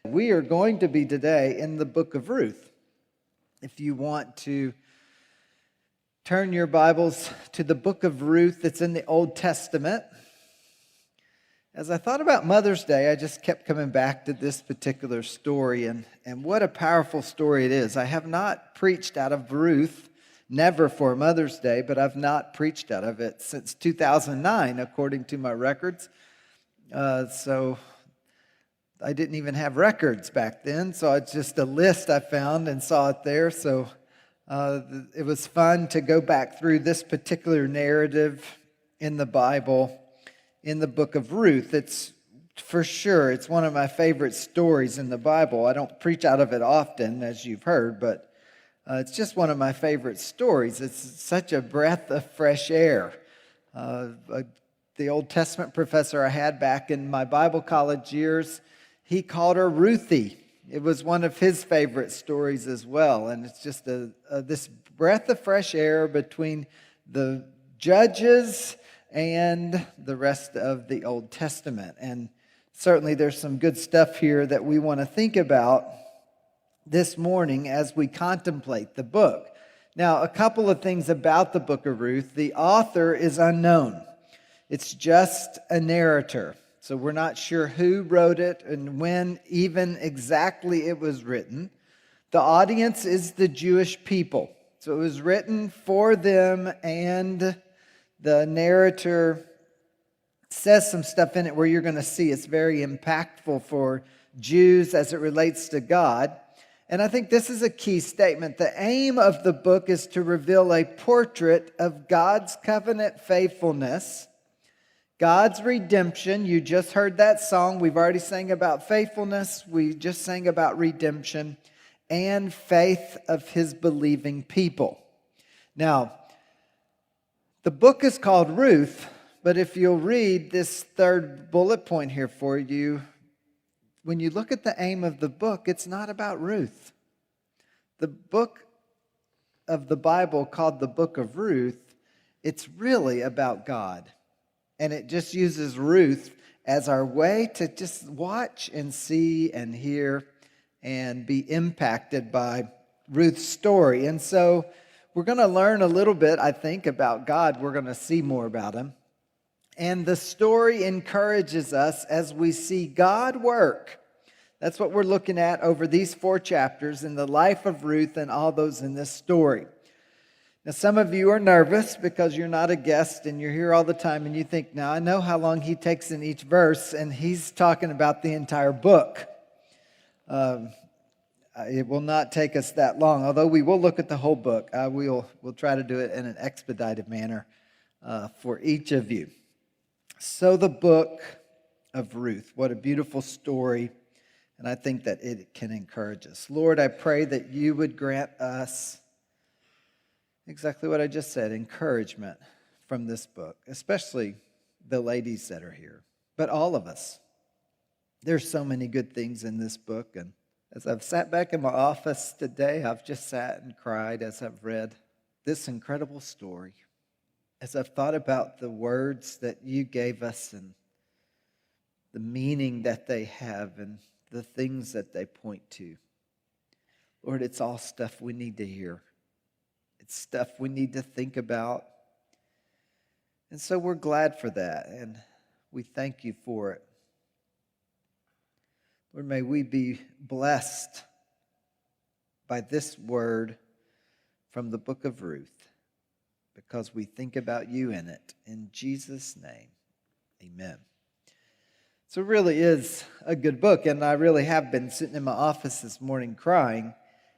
We are going to be today in the book of Ruth. If you want to turn your Bibles to the book of Ruth that's in the Old Testament. As I thought about Mother's Day, I just kept coming back to this particular story, and what a powerful story it is. I have not preached out of Ruth, never for Mother's Day, but I've not preached out of it since 2009, according to my records. So I didn't even have records back then, so it's just a list I found and saw it there. So it was fun to go back through this particular narrative in the Bible, in the book of Ruth. It's for sure, it's one of my favorite stories in the Bible. I don't preach out of it often, as you've heard, but it's just one of my favorite stories. It's such a breath of fresh air. The Old Testament professor I had back in my Bible college years, he called her Ruthie. It was one of his favorite stories as well. And it's just this breath of fresh air between the Judges and the rest of the Old Testament. And certainly there's some good stuff here that we want to think about this morning as we contemplate the book. Now, a couple of things about the book of Ruth. The author is unknown. It's just a narrator. So we're not sure who wrote it and when even exactly it was written. The audience is the Jewish people. So it was written for them, and the narrator says some stuff in it where you're going to see it's very impactful for Jews as it relates to God. And I think this is a key statement. The aim of the book is to reveal a portrait of God's covenant faithfulness, God's redemption. You just heard that song. We've already sang about faithfulness. We just sang about redemption and faith of His believing people. Now, the book is called Ruth, but if you'll read this third bullet point here for you, when you look at the aim of the book, it's not about Ruth. The book of the Bible called the book of Ruth, it's really about God. And it just uses Ruth as our way to just watch and see and hear and be impacted by Ruth's story. And so we're going to learn a little bit, I think, about God. We're going to see more about Him. And the story encourages us as we see God work. That's what we're looking at over these 4 chapters in the life of Ruth and all those in this story. Now, some of you are nervous because you're not a guest and you're here all the time and you think, now I know how long he takes in each verse, and he's talking about the entire book. It will not take us that long, although we will look at the whole book. We'll try to do it in an expedited manner for each of you. So the book of Ruth, what a beautiful story, and I think that it can encourage us. Lord, I pray that you would grant us exactly what I just said, encouragement from this book, especially the ladies that are here, but all of us. There's so many good things in this book, and as I've sat back in my office today, I've just sat and cried as I've read this incredible story, as I've thought about the words that you gave us and the meaning that they have and the things that they point to. Lord, it's all stuff we need to hear. It's stuff we need to think about. And so we're glad for that, and we thank you for it. Lord, may we be blessed by this word from the book of Ruth, because we think about you in it. In Jesus' name, amen. So it really is a good book, and I really have been sitting in my office this morning crying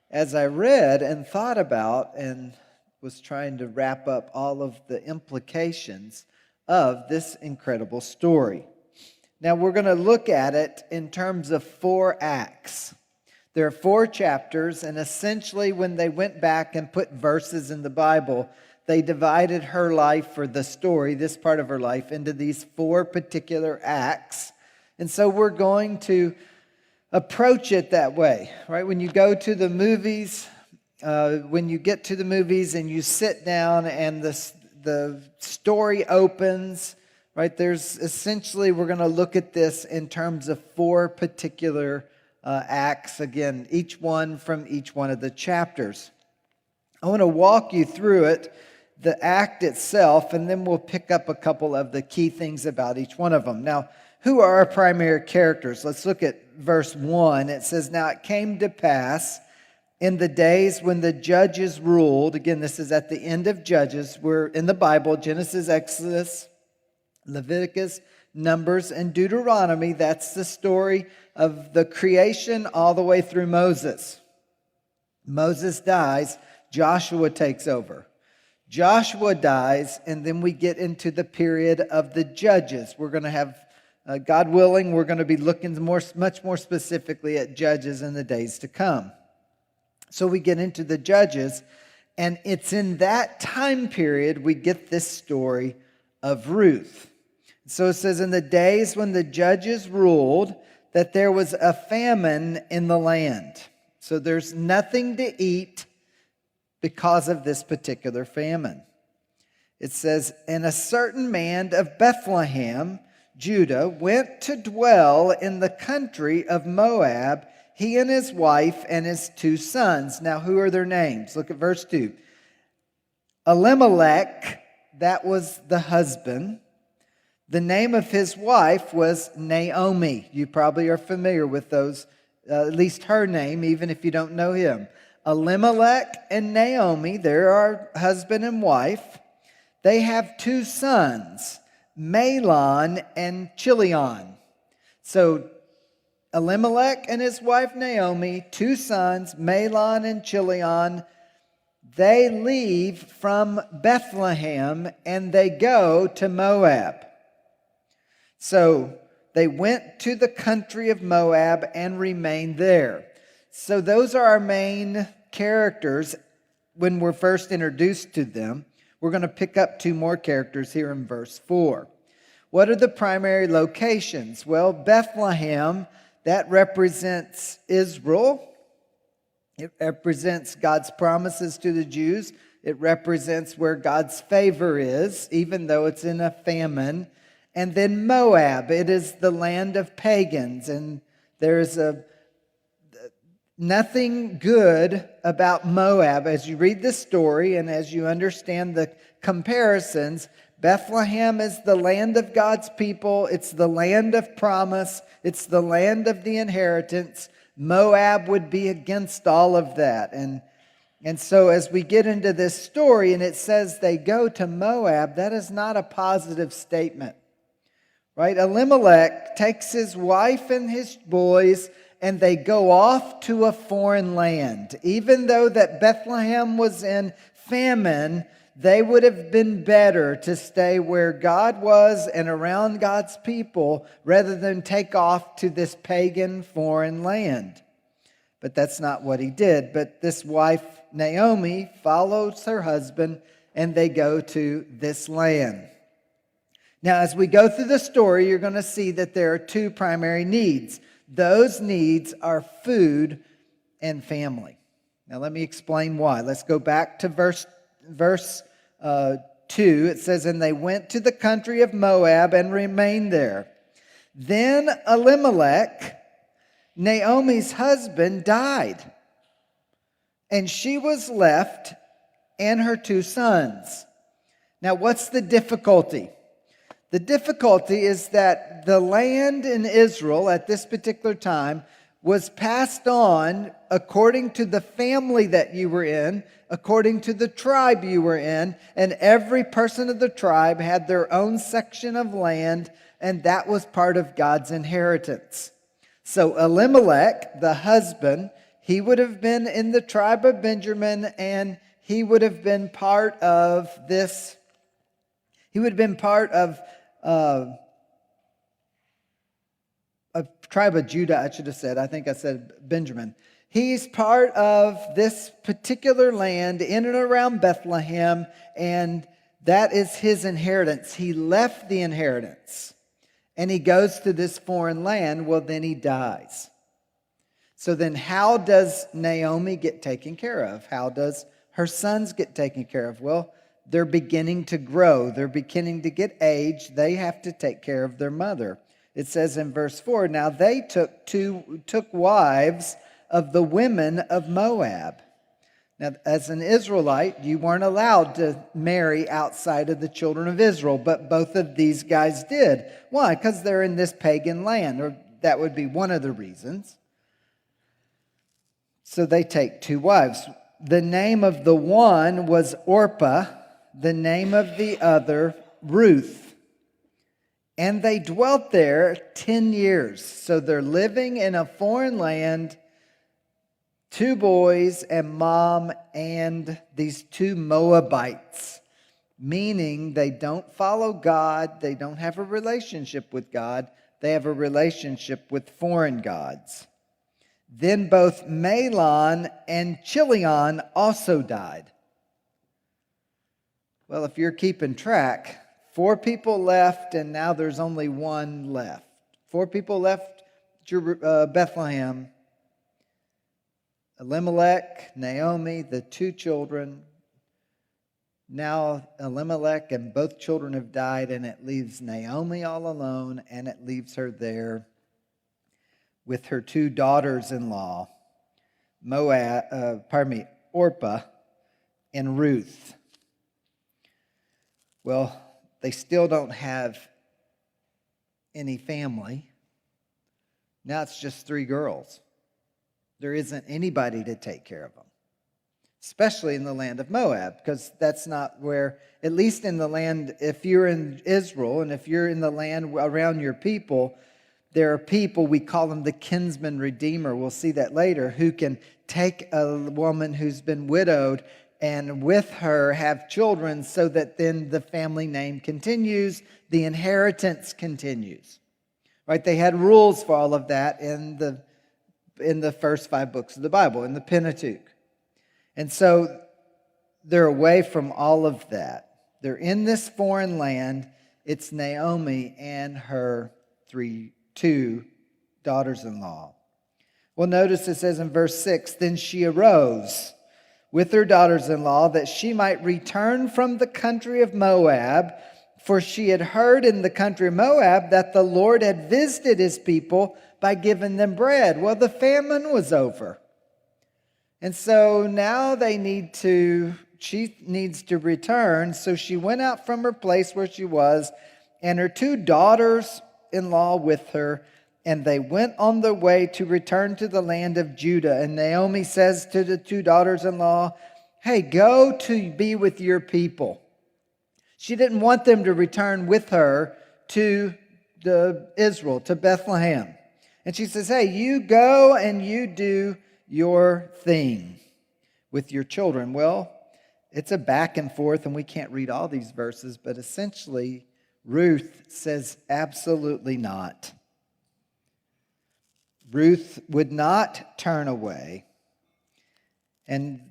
as I read and thought about and was trying to wrap up all of the implications of this incredible story. Now we're going to look at it in terms of 4 acts. There are 4 chapters, and essentially when they went back and put verses in the Bible, they divided her life, or the story, this part of her life, into these 4 particular acts. And so we're going to approach it that way, right? When you go to the movies, when you get to the movies and you sit down and the story opens, right? There's essentially, we're going to look at this in terms of 4 particular Acts, again, each one from each one of the chapters. I want to walk you through it, the act itself, and then we'll pick up a couple of the key things about each one of them. Now, who are our primary characters? Let's look at verse 1. It says, "Now it came to pass in the days when the judges ruled." Again, this is at the end of Judges. We're in the Bible, Genesis, Exodus, Leviticus, Numbers, and Deuteronomy. That's the story of the creation all the way through Moses. Moses dies. Joshua takes over. Joshua dies, and then we get into the period of the judges. We're going to have, God willing, we're going to be looking much more specifically at judges in the days to come. So we get into the judges, and it's in that time period we get this story of Ruth. So it says, "In the days when the judges ruled, that there was a famine in the land." So there's nothing to eat because of this particular famine. It says, "And a certain man of Bethlehem, Judah, went to dwell in the country of Moab, he and his wife and his 2 sons." Now, who are their names? Look at verse 2. Elimelech, that was the husband. The name of his wife was Naomi. You probably are familiar with those, at least her name, even if you don't know him. Elimelech and Naomi, they're our husband and wife. They have 2 sons, Mahlon and Chilion. So Elimelech and his wife Naomi, 2 sons, Mahlon and Chilion. They leave from Bethlehem and they go to Moab. So they went to the country of Moab and remained there. So those are our main characters when we're first introduced to them. We're going to pick up 2 more characters here in verse 4. What are the primary locations? Well, Bethlehem, that represents Israel. It represents God's promises to the Jews. It represents where God's favor is, even though it's in a famine. And then Moab, it is the land of pagans, and there is nothing good about Moab. As you read this story and as you understand the comparisons, Bethlehem is the land of God's people. It's the land of promise. It's the land of the inheritance. Moab would be against all of that. And so as we get into this story and it says they go to Moab, that is not a positive statement. Right? Elimelech takes his wife and his boys and they go off to a foreign land. Even though that Bethlehem was in famine, they would have been better to stay where God was and around God's people rather than take off to this pagan foreign land. But that's not what he did. But this wife, Naomi, follows her husband and they go to this land. Now, as we go through the story, you're going to see that there are 2 primary needs. Those needs are food and family. Now, let me explain why. Let's go back to verse 2. It says, "And they went to the country of Moab and remained there. Then Elimelech, Naomi's husband, died, and she was left and her 2 sons." Now, what's the difficulty? The difficulty is that the land in Israel at this particular time was passed on according to the family that you were in, according to the tribe you were in, and every person of the tribe had their own section of land, and that was part of God's inheritance. So Elimelech, the husband, he would have been in the tribe of Benjamin, and he would have been part of this. He would have been part of a tribe of Judah, I should have said. I think I said Benjamin. He's part of this particular land in and around Bethlehem, and that is his inheritance. He left the inheritance, and he goes to this foreign land. Well, then he dies. So then how does Naomi get taken care of? How does her sons get taken care of? Well, they're beginning to grow. They're beginning to get age. They have to take care of their mother. It says in verse 4, now they took wives of the women of Moab. Now, as an Israelite, you weren't allowed to marry outside of the children of Israel, but both of these guys did. Why? Because they're in this pagan land, or that would be one of the reasons. So they take two wives. The name of the one was Orpah, the name of the other Ruth. And they dwelt there 10 years. So they're living in a foreign land, two boys and mom and these two Moabites, meaning they don't follow God, they don't have a relationship with God, they have a relationship with foreign gods. Then both Mahlon and Chilion also died. Well, if you're keeping track, 4 people left and now there's only one left. 4 people left Bethlehem. Elimelech, Naomi, the 2 children. Now Elimelech and both children have died, and it leaves Naomi all alone, and it leaves her there with her 2 daughters-in-law, Orpah and Ruth. Well, they still don't have any family. Now it's just 3 girls. There isn't anybody to take care of them, especially in the land of Moab, because that's not where, at least in the land, if you're in Israel and if you're in the land around your people, there are people, we call them the kinsman redeemer, we'll see that later, who can take a woman who's been widowed and with her have children so that then the family name continues, the inheritance continues. Right? They had rules for all of that in the first 5 books of the Bible, in the Pentateuch. And so they're away from all of that. They're in this foreign land. It's Naomi and her 2 daughters-in-law. Well, notice it says in verse 6, then she arose with her daughters-in-law that she might return from the country of Moab, for she had heard in the country of Moab that the Lord had visited his people by giving them bread. Well, the famine was over. And so now she needs to return. So she went out from her place where she was, and her 2 daughters-in-law with her, and they went on their way to return to the land of Judah. And Naomi says to the 2 daughters-in-law, hey, go to be with your people. She didn't want them to return with her to Israel, to Bethlehem. And she says, hey, you go and you do your thing with your children. Well, it's a back and forth, and we can't read all these verses, but essentially, Ruth says absolutely not. Ruth would not turn away. And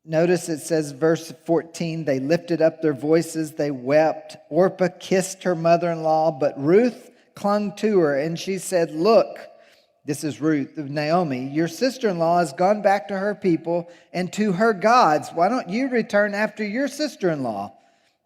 notice it says, verse 14, they lifted up their voices, they wept. Orpah kissed her mother-in-law, but Ruth clung to her, and she said, look, this is Ruth, Naomi, your sister-in-law has gone back to her people and to her gods. Why don't you return after your sister-in-law?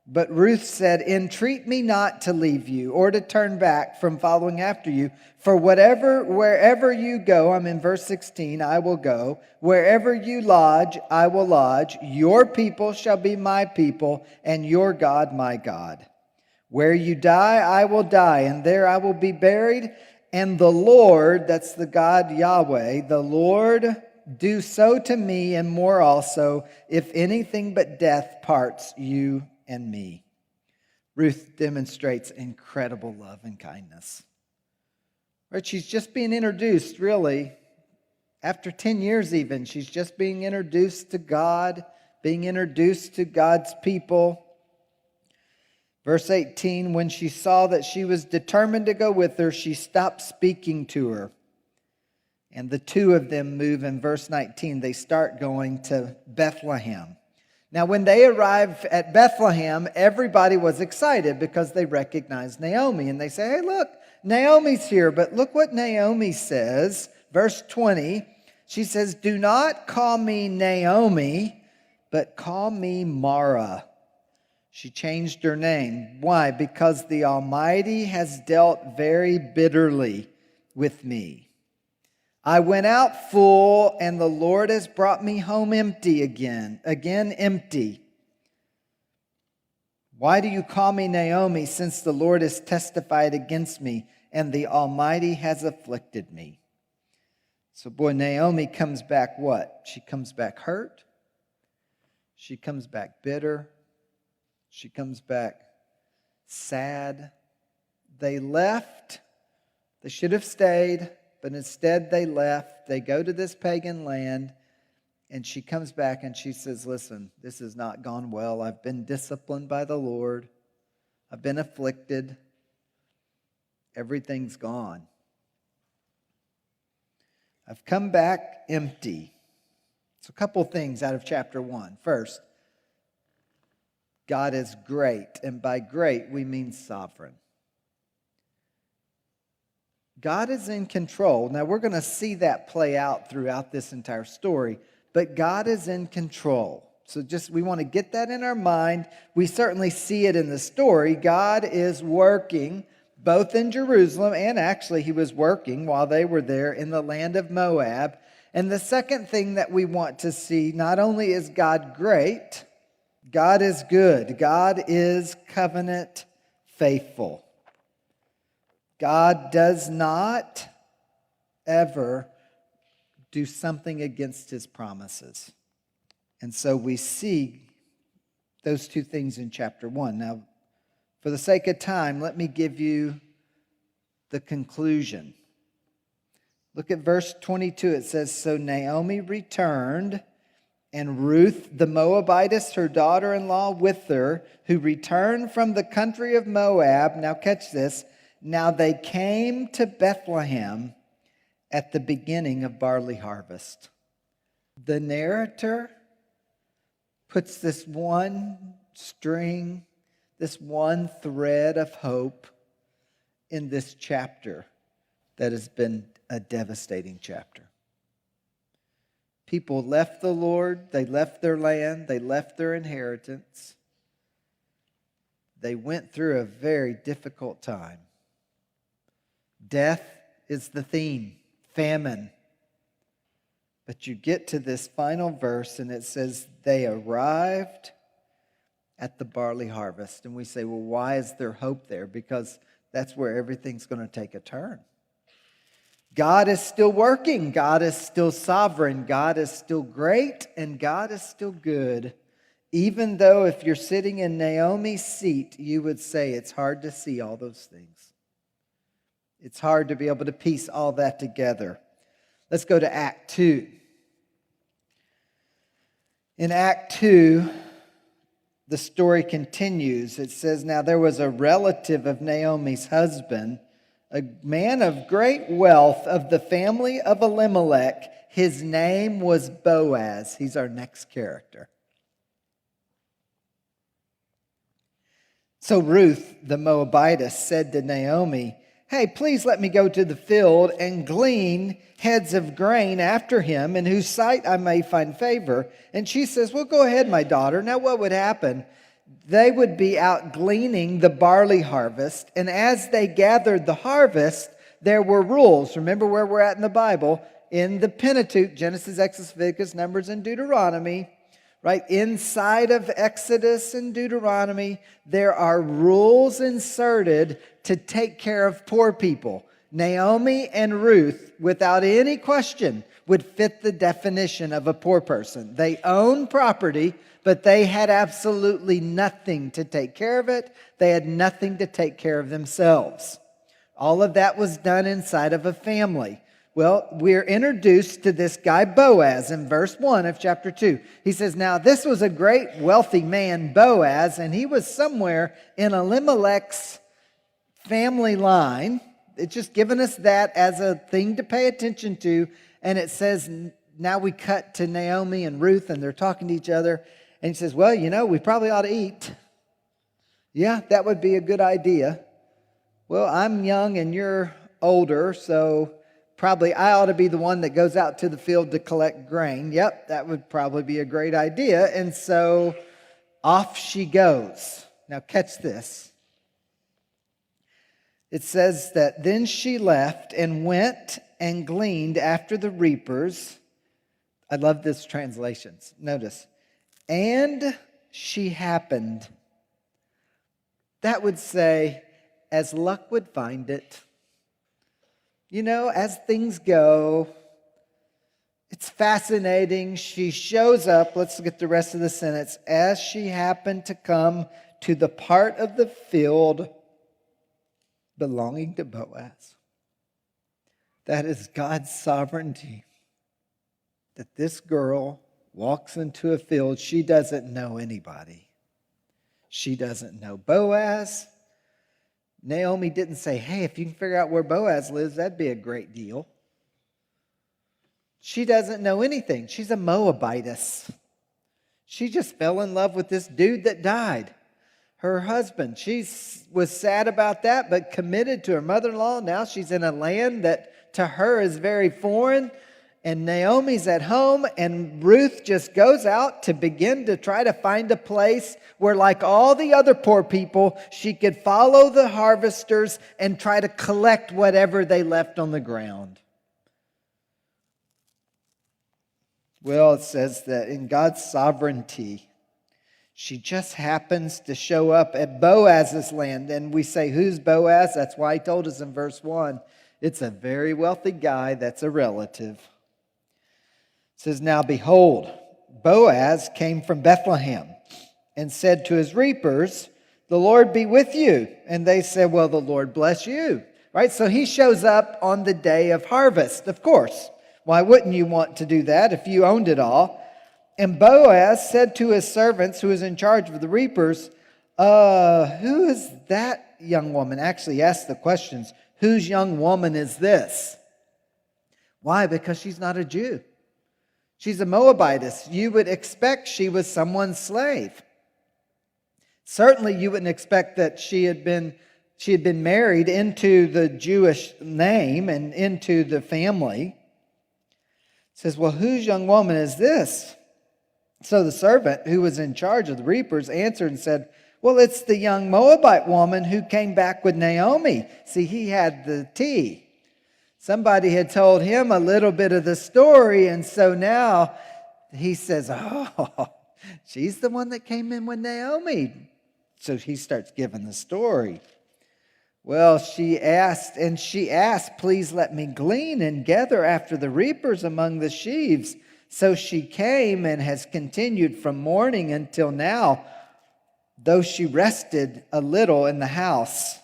But Ruth said, entreat me not to leave you or to turn back from following after you. For wherever you go, I'm in verse 16, I will go. Wherever you lodge, I will lodge. Your people shall be my people, and your God my God. Where you die, I will die, and there I will be buried. And the Lord, that's the God Yahweh, the Lord do so to me and more also, if anything but death parts you and me. Ruth demonstrates incredible love and kindness. Right? She's just being introduced, really. After 10 years even, she's just being introduced to God, being introduced to God's people. Verse 18, when she saw that she was determined to go with her, she stopped speaking to her. And the 2 of them move in verse 19. They start going to Bethlehem. Now, when they arrive at Bethlehem, everybody was excited because they recognized Naomi. And they say, hey, look, Naomi's here. But look what Naomi says. Verse 20, she says, do not call me Naomi, but call me Mara. She changed her name. Why? Because the Almighty has dealt very bitterly with me. I went out full, and the Lord has brought me home empty again empty. Why do you call me Naomi, since the Lord has testified against me, and the Almighty has afflicted me? So boy, Naomi comes back what? She comes back hurt. She comes back bitter. She comes back sad. They left. They should have stayed, but instead they left. They go to this pagan land, and she comes back and she says, listen, this has not gone well. I've been disciplined by the Lord. I've been afflicted. Everything's gone. I've come back empty. So a couple things out of chapter 1. First, God is great, and by great we mean sovereign. God is in control. Now we're going to see that play out throughout this entire story, but God is in control. So we want to get that in our mind. We certainly see it in the story. God is working both in Jerusalem, and actually he was working while they were there in the land of Moab. And the second thing that we want to see, not only is God great, God is good. God is covenant faithful. God does not ever do something against his promises. And so we see those two things in chapter 1. Now, for the sake of time, let me give you the conclusion. Look at verse 22. It says, so Naomi returned, and Ruth the Moabitess, her daughter-in-law, with her, who returned from the country of Moab. Now catch this. Now they came to Bethlehem at the beginning of barley harvest. The narrator puts this one string, this one thread of hope in this chapter that has been a devastating chapter. People left the Lord, they left their land, they left their inheritance. They went through a very difficult time. Death is the theme, famine. But you get to this final verse and it says, they arrived at the barley harvest. And we say, well, why is there hope there? Because that's where everything's going to take a turn. God is still working. God is still sovereign. God is still great. And God is still good. Even though if you're sitting in Naomi's seat, you would say it's hard to see all those things. It's hard to be able to piece all that together. Let's go to Act 2. In Act 2, the story continues. It says, now there was a relative of Naomi's husband, a man of great wealth of the family of Elimelech. His name was Boaz. He's our next character. So Ruth, the Moabitess, said to Naomi, hey, please let me go to the field and glean heads of grain after him, in whose sight I may find favor. And she says, well, go ahead, my daughter. Now what would happen? They would be out gleaning the barley harvest. And as they gathered the harvest, there were rules. Remember where we're at in the Bible. In the Pentateuch, Genesis, Exodus, Leviticus, Numbers, and Deuteronomy. Right? Inside of Exodus and Deuteronomy, there are rules inserted to take care of poor people. Naomi and Ruth, without any question, would fit the definition of a poor person. They own property, but they had absolutely nothing to take care of it. They had nothing to take care of themselves. All of that was done inside of a family. Well, we're introduced to this guy Boaz in verse 1 of chapter 2. He says, now this was a great wealthy man, Boaz, and he was somewhere in Elimelech's family line. It's just given us that as a thing to pay attention to. And it says, now we cut to Naomi and Ruth, and they're talking to each other. And he says, well, we probably ought to eat. Yeah, that would be a good idea. Well, I'm young and you're older, so probably I ought to be the one that goes out to the field to collect grain. Yep, that would probably be a great idea. And so off she goes. Now catch this. It says that then she left and went and gleaned after the reapers. I love this translation. Notice, and she happened. That would say, as luck would find it. You know, as things go, it's fascinating. She shows up. Let's look at the rest of the sentence. As she happened to come to the part of the field belonging to Boaz. That is God's sovereignty. That this girl walks into a field. She doesn't know anybody. She doesn't know Boaz. Naomi didn't say, hey, if you can figure out where Boaz lives, that'd be a great deal. She doesn't know anything. She's a Moabitess. She just fell in love with this dude that died. Her husband. She was sad about that, but committed to her mother-in-law. Now she's in a land that to her is very foreign. And Naomi's at home, and Ruth just goes out to begin to try to find a place where, like all the other poor people, she could follow the harvesters and try to collect whatever they left on the ground. Well, it says that in God's sovereignty, she just happens to show up at Boaz's land. And we say, who's Boaz? That's why he told us in verse 1. It's a very wealthy guy that's a relative. It says, now behold, Boaz came from Bethlehem and said to his reapers, the Lord be with you. And they said, well, the Lord bless you. Right? So he shows up on the day of harvest, of course. Why wouldn't you want to do that if you owned it all? And Boaz said to his servants who was in charge of the reapers, who is that young woman? Actually, he asked the questions, whose young woman is this? Why? Because she's not a Jew. She's a Moabitess. You would expect she was someone's slave. Certainly you wouldn't expect that she had been married into the Jewish name and into the family. It says, well, whose young woman is this? So the servant who was in charge of the reapers answered and said, well, it's the young Moabite woman who came back with Naomi. See, he had the tea. Somebody had told him a little bit of the story, and so now he says, oh, she's the one that came in with Naomi. So he starts giving the story. Well, she asked, please let me glean and gather after the reapers among the sheaves. So she came and has continued from morning until now, though she rested a little in the house.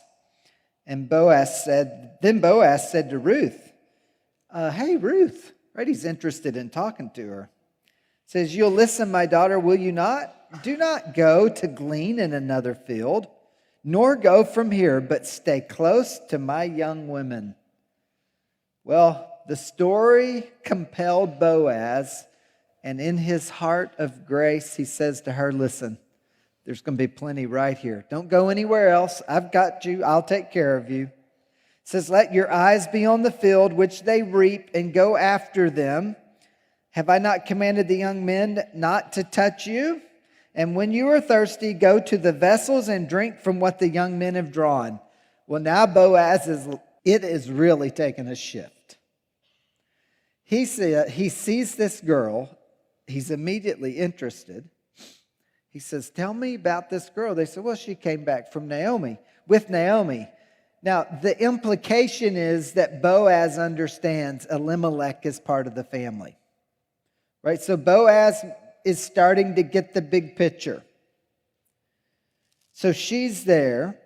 And then Boaz said to Ruth, hey, Ruth, right? He's interested in talking to her. Says, you'll listen, my daughter, will you not? Do not go to glean in another field, nor go from here, but stay close to my young women. Well, the story compelled Boaz, and in his heart of grace, he says to her, listen, there's going to be plenty right here. Don't go anywhere else. I've got you. I'll take care of you. It says, let your eyes be on the field which they reap and go after them. Have I not commanded the young men not to touch you? And when you are thirsty, go to the vessels and drink from what the young men have drawn. Well, now Boaz is really taking a shift. He sees this girl. He's immediately interested. He says, tell me about this girl. They said, well, she came back from with Naomi. Now, the implication is that Boaz understands Elimelech is part of the family. Right? So Boaz is starting to get the big picture. So she's there,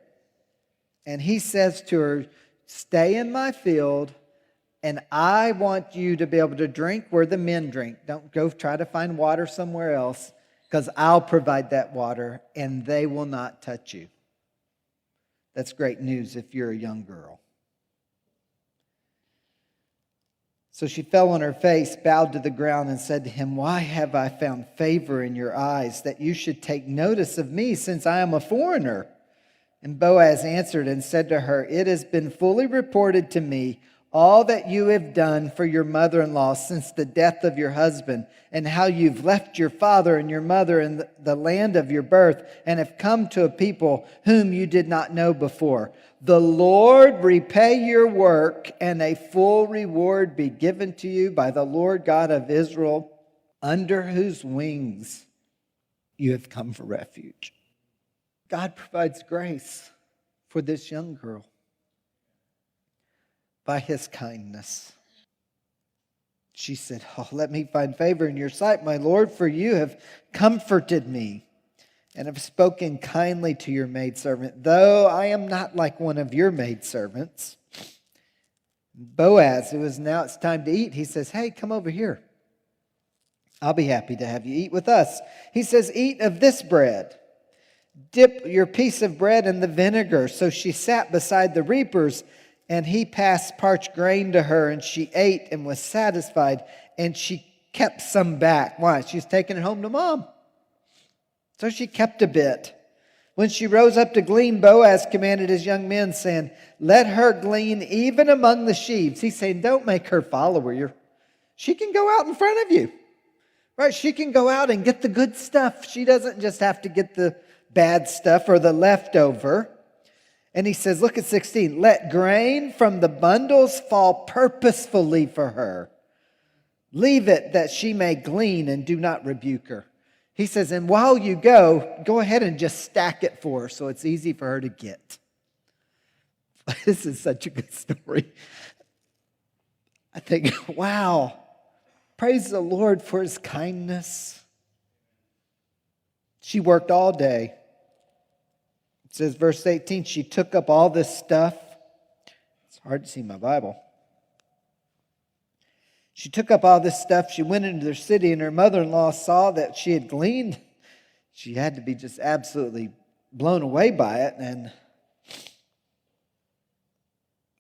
and he says to her, stay in my field, and I want you to be able to drink where the men drink. Don't go try to find water somewhere else, because I'll provide that water, and they will not touch you. That's great news if you're a young girl. So she fell on her face, bowed to the ground, and said to him, why have I found favor in your eyes, that you should take notice of me, since I am a foreigner? And Boaz answered and said to her, it has been fully reported to me all that you have done for your mother-in-law since the death of your husband, and how you've left your father and your mother in the land of your birth, and have come to a people whom you did not know before. The Lord repay your work, and a full reward be given to you by the Lord God of Israel, under whose wings you have come for refuge. God provides grace for this young girl by his kindness. She said, "Oh, let me find favor in your sight, my Lord, for you have comforted me and have spoken kindly to your maidservant, though I am not like one of your maidservants." Boaz, who is now it's time to eat, he says, "Hey, come over here. I'll be happy to have you eat with us." He says, "Eat of this bread. Dip your piece of bread in the vinegar." So she sat beside the reapers, and he passed parched grain to her, and she ate and was satisfied, and she kept some back. Why? She's taking it home to mom. So she kept a bit. When she rose up to glean, Boaz commanded his young men, saying, "Let her glean even among the sheaves." He's saying, don't make her follow you. She can go out in front of you. Right? She can go out and get the good stuff. She doesn't just have to get the bad stuff or the leftover. And he says, look at 16. "Let grain from the bundles fall purposefully for her. Leave it that she may glean, and do not rebuke her." He says, and while you go ahead and just stack it for her so it's easy for her to get. This is such a good story. I think, wow, praise the Lord for his kindness. She worked all day. It says, verse 18, she took up all this stuff. It's hard to see my Bible. She took up all this stuff. She went into their city, and her mother-in-law saw that she had gleaned. She had to be just absolutely blown away by it. And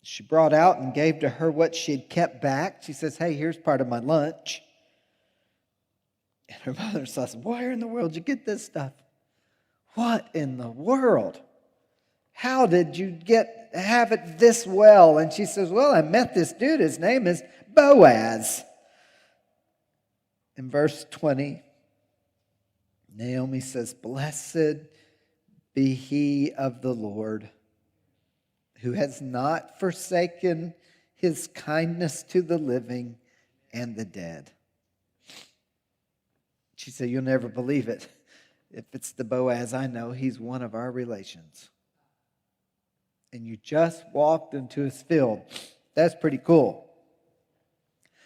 she brought out and gave to her what she had kept back. She says, "Hey, here's part of my lunch." And her mother-in-law said, "Where in the world did you get this stuff? What in the world? How did you have it this well?" And she says, "Well, I met this dude. His name is Boaz." In verse 20, Naomi says, "Blessed be he of the Lord, who has not forsaken his kindness to the living and the dead." She said, "You'll never believe it. If it's the Boaz I know, he's one of our relations. And you just walked into his field." That's pretty cool.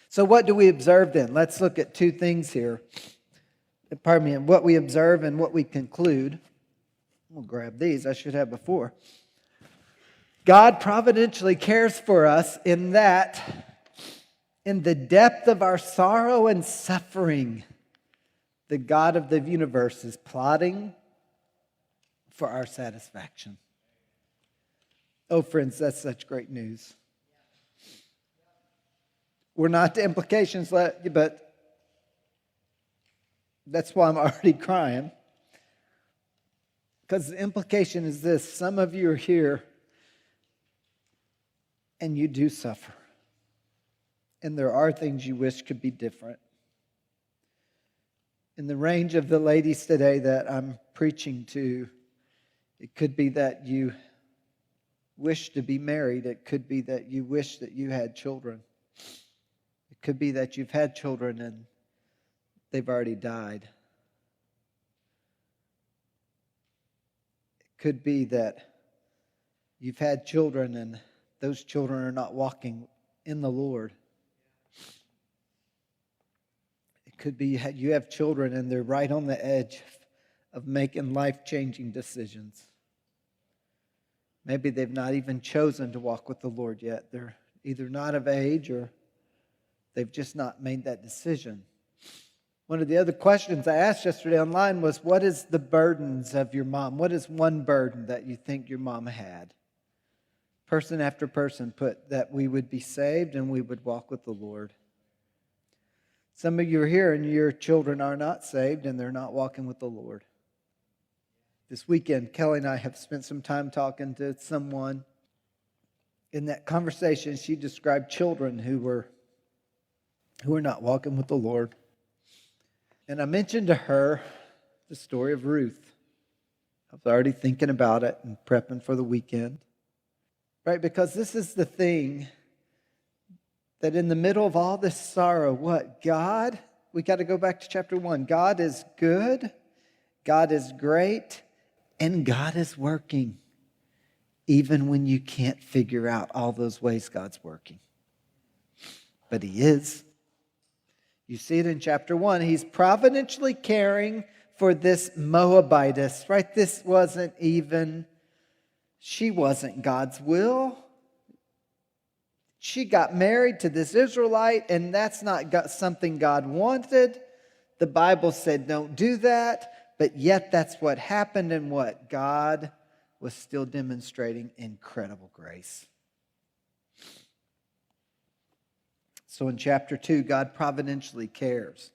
So what do we observe then? Let's look at two things here. What we observe and what we conclude. We'll grab these. I should have before. God providentially cares for us in that, in the depth of our sorrow and suffering, the God of the universe is plotting for our satisfaction. Oh, friends, that's such great news. We're not to implications, but that's why I'm already crying. Because the implication is this: some of you are here and you do suffer. And there are things you wish could be different. In the range of the ladies today that I'm preaching to, it could be that you wish to be married. It could be that you wish that you had children. It could be that you've had children and they've already died. It could be that you've had children and those children are not walking in the Lord. It could be you have children and they're right on the edge of making life-changing decisions. Maybe they've not even chosen to walk with the Lord yet. They're either not of age or they've just not made that decision. One of the other questions I asked yesterday online was, what is the burdens of your mom? What is one burden that you think your mom had? Person after person put that we would be saved and we would walk with the Lord. Some of you are here and your children are not saved and they're not walking with the Lord. This weekend, Kelly and I have spent some time talking to someone In that conversation, she described children who were not walking with the Lord. And I mentioned to her the story of Ruth. I was already thinking about it and prepping for the weekend. Right? Because this is the thing that in the middle of all this sorrow, we got to go back to chapter 1. God is good, God is great, and God is working. Even when you can't figure out all those ways God's working. But He is. You see it in chapter 1. He's providentially caring for this Moabitess, right? She wasn't God's will. She got married to this Israelite, and that's not something God wanted. The Bible said don't do that, but yet that's what happened, and what God was still demonstrating incredible grace. So in chapter 2, God providentially cares.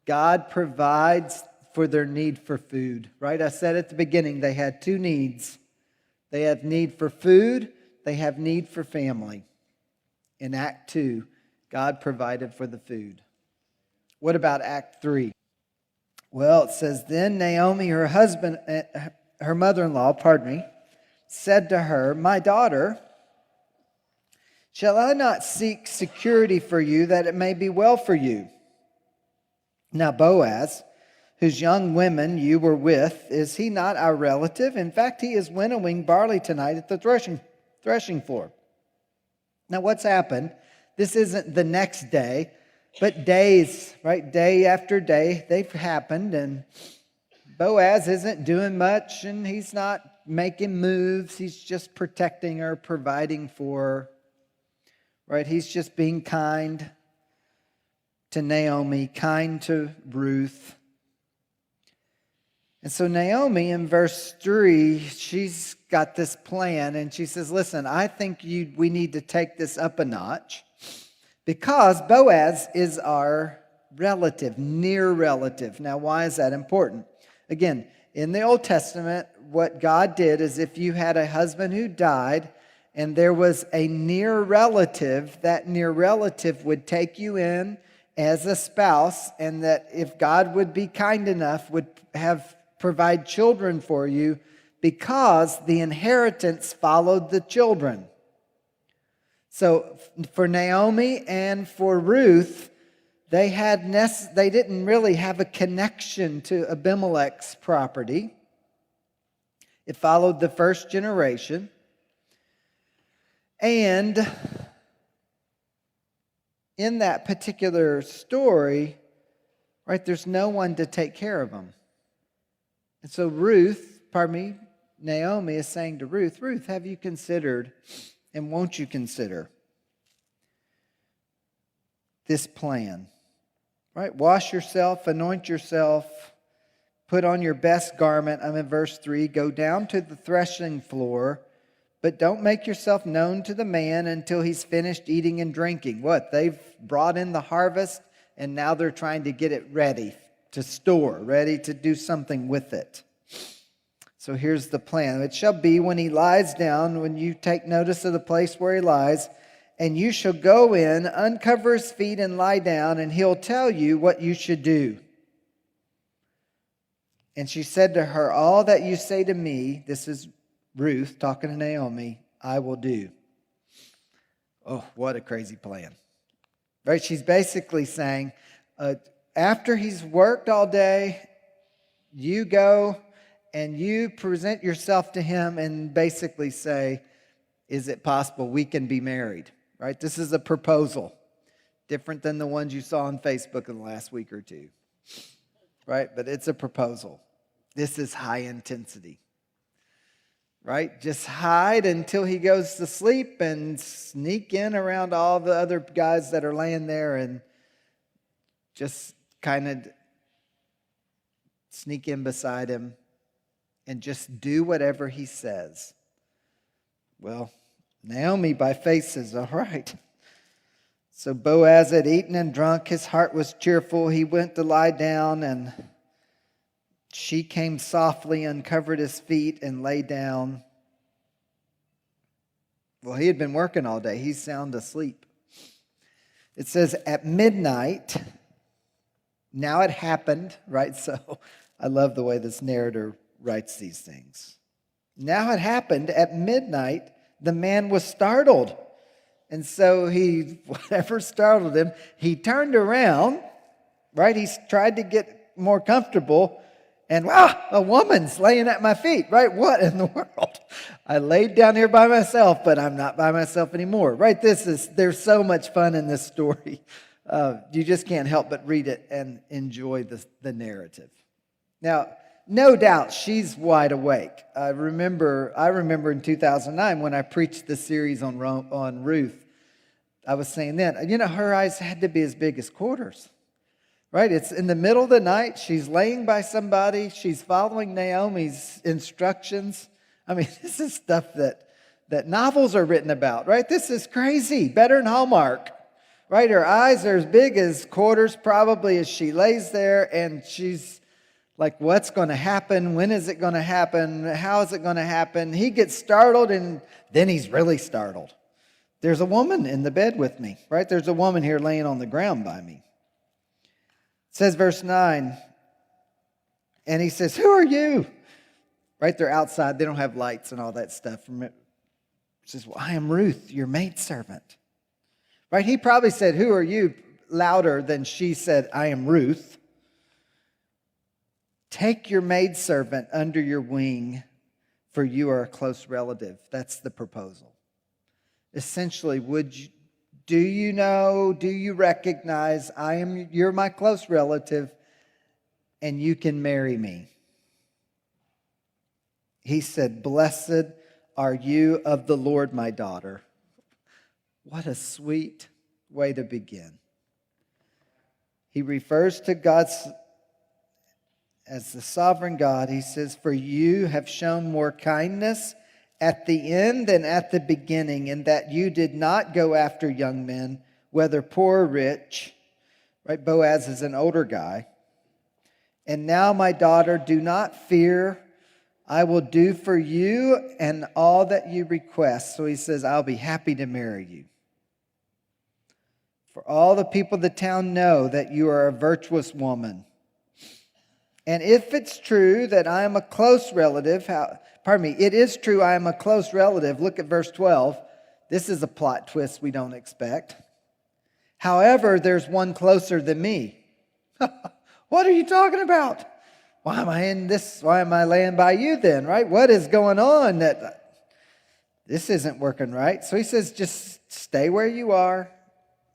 God provides for their need for food, right? I said at the beginning they had two needs. They have need for food, they have need for family. In Act 2, God provided for the food. What about Act 3? Well, it says, then Naomi, her mother-in-law, said to her, my daughter, shall I not seek security for you that it may be well for you? Now Boaz, whose young women you were with, is he not our relative? In fact, he is winnowing barley tonight at the threshing floor. Now what's happened? This isn't the next day, but days, right? Day after day, they've happened, and Boaz isn't doing much, and he's not making moves. He's just protecting her, providing for her, right? He's just being kind to Naomi, kind to Ruth. And so Naomi, in verse 3, she's got this plan, and she says, listen, I think we need to take this up a notch, because Boaz is our relative, near relative. Now, why is that important? Again, in the Old Testament, what God did is if you had a husband who died and there was a near relative, that near relative would take you in as a spouse, and that if God would be kind enough, would provide children for you, because the inheritance followed the children. So for Naomi and for Ruth, they didn't really have a connection to Abimelech's property. It followed the first generation. And in that particular story, right, there's no one to take care of them. And so Naomi is saying to Ruth, Ruth, have you considered, and won't you consider this plan? Right? Wash yourself, anoint yourself, put on your best garment. I'm in verse 3. Go down to the threshing floor, but don't make yourself known to the man until he's finished eating and drinking. What? They've brought in the harvest, and now they're trying to get it ready to store, ready to do something with it. So here's the plan. It shall be when he lies down, when you take notice of the place where he lies, and you shall go in, uncover his feet, and lie down, and he'll tell you what you should do. And she said to her, all that you say to me, this is Ruth talking to Naomi, I will do. Oh, what a crazy plan. Right? She's basically saying, after he's worked all day, you go and you present yourself to him and basically say, is it possible we can be married? Right? This is a proposal, different than the ones you saw on Facebook in the last week or two. Right? But it's a proposal. This is high intensity. Right? Just hide until he goes to sleep and sneak in around all the other guys that are laying there and just kind of sneak in beside him and just do whatever he says. Well, Naomi by faith says, all right. So Boaz had eaten and drunk. His heart was cheerful. He went to lie down, and she came softly, uncovered his feet, and lay down. Well, he had been working all day. He's sound asleep. It says, at midnight, now it happened, right? So I love the way this narrator writes these things. Now it happened at midnight, the man was startled. And so whatever startled him, he turned around, right? He tried to get more comfortable. And wow, a woman's laying at my feet, right? What in the world? I laid down here by myself, but I'm not by myself anymore, right? There's so much fun in this story. You just can't help but read it and enjoy the narrative. Now, no doubt she's wide awake. I remember in 2009 when I preached the series on Ruth, I was saying then, her eyes had to be as big as quarters. Right? It's in the middle of the night. She's laying by somebody. She's following Naomi's instructions. I mean, this is stuff that novels are written about, right? This is crazy. Better than Hallmark, right? Her eyes are as big as quarters probably as she lays there, and she's like, what's going to happen? When is it going to happen? How is it going to happen? He gets startled, and then he's really startled. There's a woman in the bed with me, right? There's a woman here laying on the ground by me. It says verse 9, and he says, who are you? Right, they're outside. They don't have lights and all that stuff. He says, well, I am Ruth, your maidservant. Right, he probably said, who are you? Louder than she said, I am Ruth. Take your maidservant under your wing, for you are a close relative. That's the proposal. Essentially, do you recognize you're my close relative and you can marry me? He said, blessed are you of the Lord, my daughter. What a sweet way to begin. He refers to God as the sovereign God. He says, for you have shown more kindness at the end than at the beginning, in that you did not go after young men, whether poor or rich. Right? Boaz is an older guy. And now, my daughter, do not fear. I will do for you and all that you request. So he says, I'll be happy to marry you. For all the people of the town know that you are a virtuous woman. And if it's true that I am a close relative, it is true I am a close relative. Look at verse 12. This is a plot twist we don't expect. However, there's one closer than me. What are you talking about? Why am I in this? Why am I laying by you then, right? What is going on? This isn't working right. So he says, just stay where you are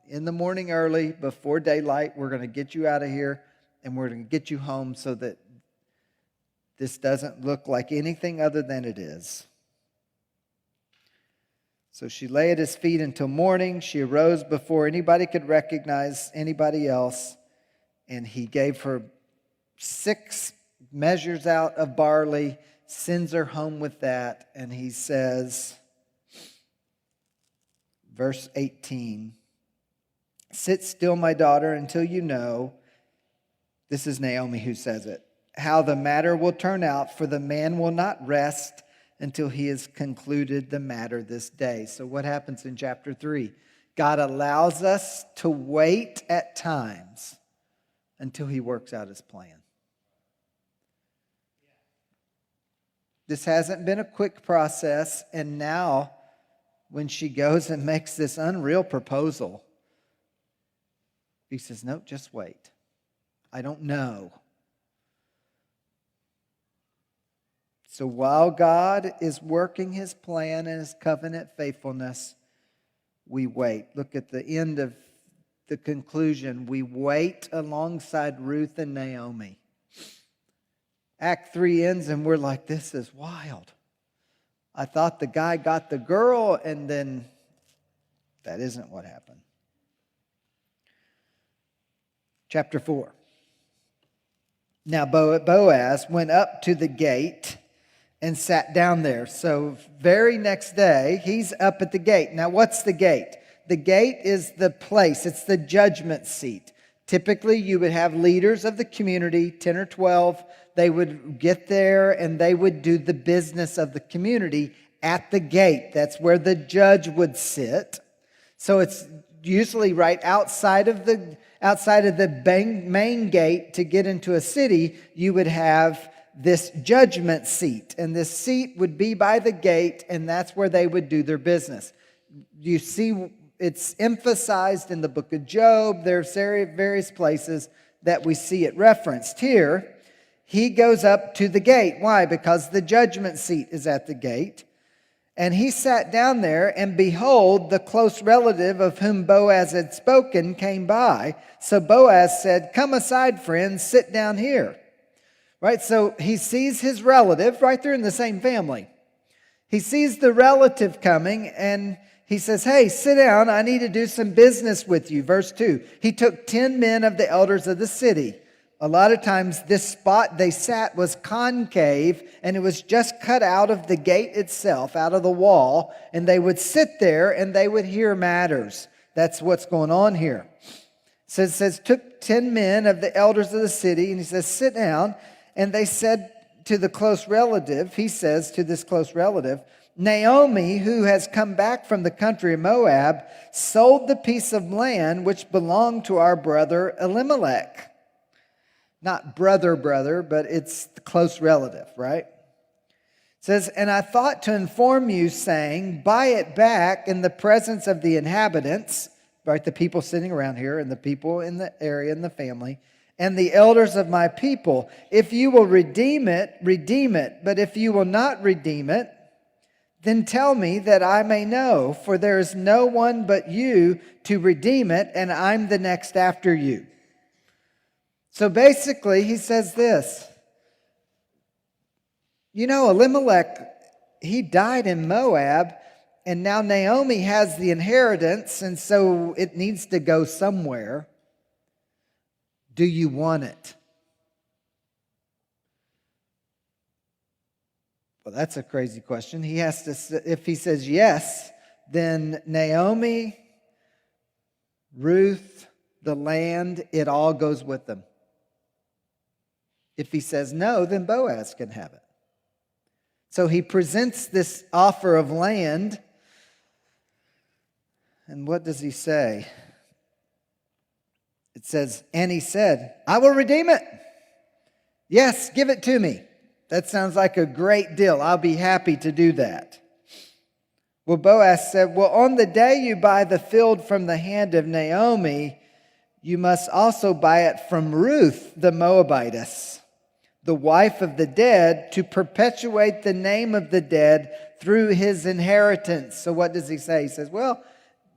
in the morning early, before daylight. We're going to get you out of here, and we're going to get you home so that this doesn't look like anything other than it is. So she lay at his feet until morning. She arose before anybody could recognize anybody else. And he gave her 6 measures out of barley, sends her home with that. And he says, verse 18, sit still, my daughter, until you know, this is Naomi who says it, how the matter will turn out, for the man will not rest until he has concluded the matter this day. So what happens in chapter 3? God allows us to wait at times until he works out his plan. This hasn't been a quick process, and now when she goes and makes this unreal proposal, he says, no, just wait. I don't know. So while God is working his plan and his covenant faithfulness, we wait. Look at the end of the conclusion. We wait alongside Ruth and Naomi. Act 3 ends and we're like, this is wild. I thought the guy got the girl, and then that isn't what happened. Chapter 4. Now Boaz went up to the gate and sat down there. So very next day, he's up at the gate. Now what's the gate? The gate is the place. It's the judgment seat. Typically, you would have leaders of the community, 10 or 12. They would get there and they would do the business of the community at the gate. That's where the judge would sit. So it's usually right outside of the main gate. To get into a city, you would have this judgment seat, and this seat would be by the gate, and that's where they would do their business. You see, it's emphasized in the book of Job. There's various places that we see it referenced. Here, he goes up to the gate. Why? Because the judgment seat is at the gate. And he sat down there, and behold, the close relative of whom Boaz had spoken came by. So Boaz said, "Come aside, friend, sit down here." Right? So he sees his relative, right there in the same family. He sees the relative coming, and he says, "Hey, sit down. I need to do some business with you." Verse 2, he took 10 men of the elders of the city. A lot of times this spot they sat was concave, and it was just cut out of the gate itself, out of the wall, and they would sit there and they would hear matters. That's what's going on here. So it says, took 10 men of the elders of the city, and he says, "Sit down." And they said to the close relative, he says to this close relative, "Naomi, who has come back from the country of Moab, sold the piece of land which belonged to our brother Elimelech." Not brother, but it's the close relative, right? It says, "And I thought to inform you, saying, buy it back in the presence of the inhabitants," right? The people sitting around here and the people in the area and the family, "and the elders of my people. If you will redeem it, redeem it. But if you will not redeem it, then tell me that I may know, for there is no one but you to redeem it, and I'm the next after you." So basically, he says this. You know, Elimelech, he died in Moab, and now Naomi has the inheritance, and so it needs to go somewhere. Do you want it? Well, that's a crazy question. He has to, if he says yes, then Naomi, Ruth, the land, it all goes with them. If he says no, then Boaz can have it. So he presents this offer of land. And what does he say? It says, "And he said, I will redeem it. Yes, give it to me." That sounds like a great deal. I'll be happy to do that. Well, Boaz said, "Well, on the day you buy the field from the hand of Naomi, you must also buy it from Ruth the Moabitess, the wife of the dead, to perpetuate the name of the dead through his inheritance." So what does he say? He says, well,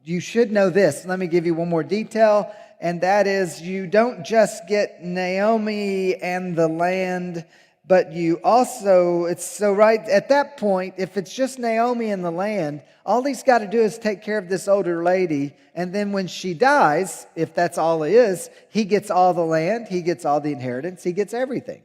you should know this. Let me give you one more detail. And that is, you don't just get Naomi and the land, but you also, it's so right at that point, if it's just Naomi and the land, all he's got to do is take care of this older lady. And then when she dies, if that's all it is, he gets all the land, he gets all the inheritance, he gets everything.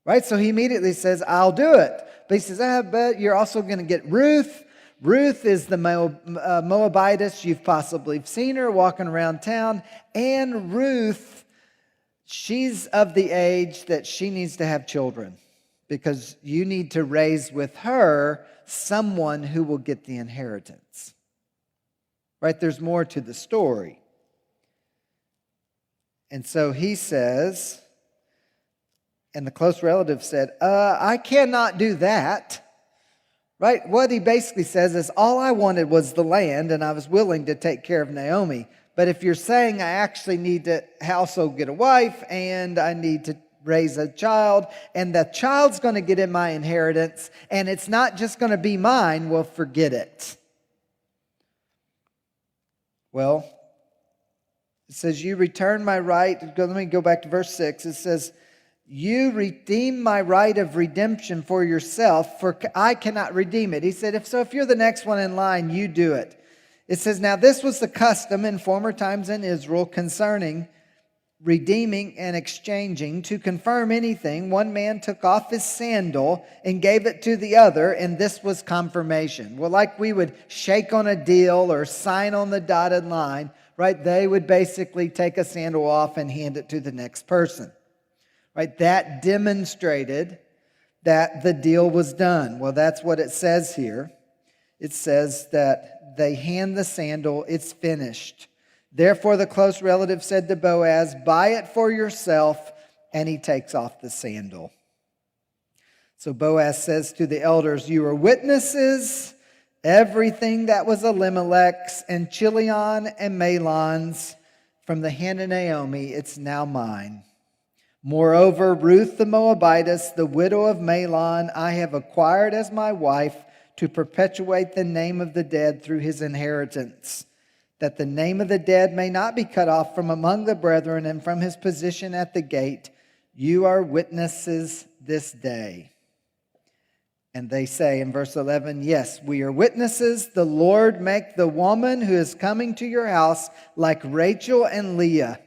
Right? So he immediately says, "I'll do it." But he says, but you're also going to get Ruth. Ruth is the Moabitess. You've possibly seen her walking around town. And Ruth, she's of the age that she needs to have children, because you need to raise with her someone who will get the inheritance. Right? There's more to the story. And so he says, and the close relative said, I cannot do that. Right? What he basically says is, all I wanted was the land, and I was willing to take care of Naomi. But if you're saying I actually need to also get a wife, and I need to raise a child, and the child's going to get in my inheritance, and it's not just going to be mine, well, forget it. Well, it says, you return my right. Let me go back to verse 6. It says, you redeem my right of redemption for yourself, for I cannot redeem it. He said, if you're the next one in line, you do it. It says, now this was the custom in former times in Israel concerning redeeming and exchanging. To confirm anything, one man took off his sandal and gave it to the other, and this was confirmation. Well, like we would shake on a deal or sign on the dotted line, right? They would basically take a sandal off and hand it to the next person. Right? That demonstrated that the deal was done. Well, that's what it says here. It says that they hand the sandal, it's finished. Therefore the close relative said to Boaz, buy it for yourself, and he takes off the sandal. So Boaz says to the elders, you are witnesses. Everything that was Elimelech's and Chilion and Mahlon's from the hand of Naomi, it's now mine. Moreover, Ruth the Moabitess, the widow of Mahlon, I have acquired as my wife to perpetuate the name of the dead through his inheritance, that the name of the dead may not be cut off from among the brethren and from his position at the gate. You are witnesses this day. And they say in verse 11, yes, we are witnesses. The Lord make the woman who is coming to your house like Rachel and Leah,